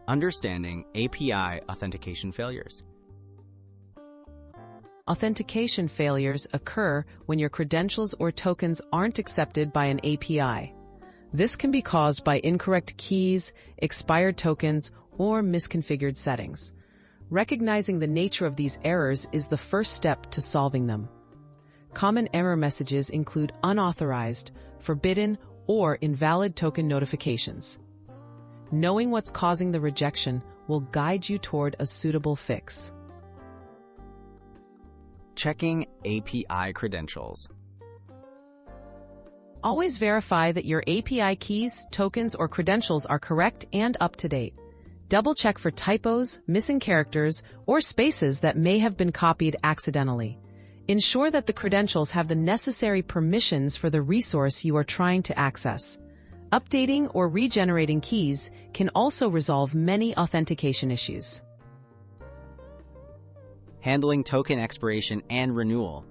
Understanding API authentication failures. Authentication failures occur when your credentials or tokens aren't accepted by an API. This can be caused by incorrect keys, expired tokens, or misconfigured settings. Recognizing the nature of these errors is the first step to solving them. Common error messages include unauthorized, forbidden, or invalid token notifications. Knowing what's causing the rejection will guide you toward a suitable fix. Checking API credentials. Always verify that your API keys, tokens, or credentials are correct and up to date. Double-check for typos, missing characters, or spaces that may have been copied accidentally. Ensure that the credentials have the necessary permissions for the resource you are trying to access. Updating or regenerating keys can also resolve many authentication issues. Handling token expiration and renewal.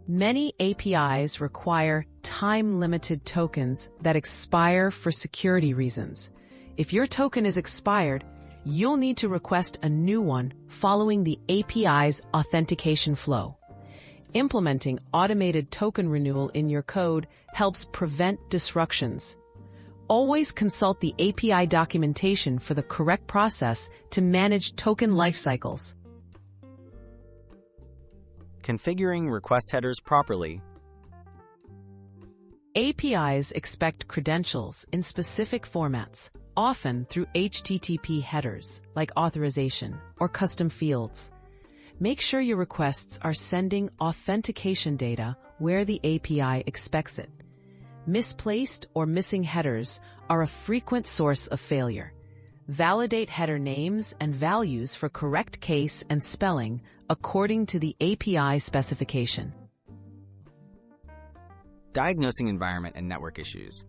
Many APIs require time-limited tokens that expire for security reasons. If your token is expired, you'll need to request a new one following the API's authentication flow. Implementing automated token renewal in your code helps prevent disruptions. Always consult the API documentation for the correct process to manage token lifecycles. Configuring request headers properly. APIs expect credentials in specific formats, often through HTTP headers like authorization or custom fields. Make sure your requests are sending authentication data where the API expects it. Misplaced or missing headers are a frequent source of failure. Validate header names and values for correct case and spelling according to the API specification. Diagnosing environment and network issues.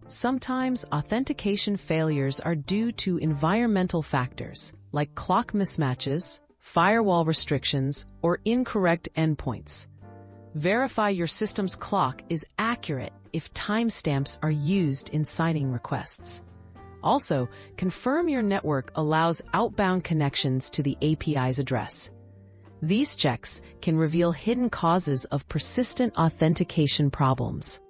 Sometimes authentication failures are due to environmental factors like clock mismatches, firewall restrictions, or incorrect endpoints. Verify your system's clock is accurate if timestamps are used in signing requests. Also, confirm your network allows outbound connections to the API's address. These checks can reveal hidden causes of persistent authentication problems.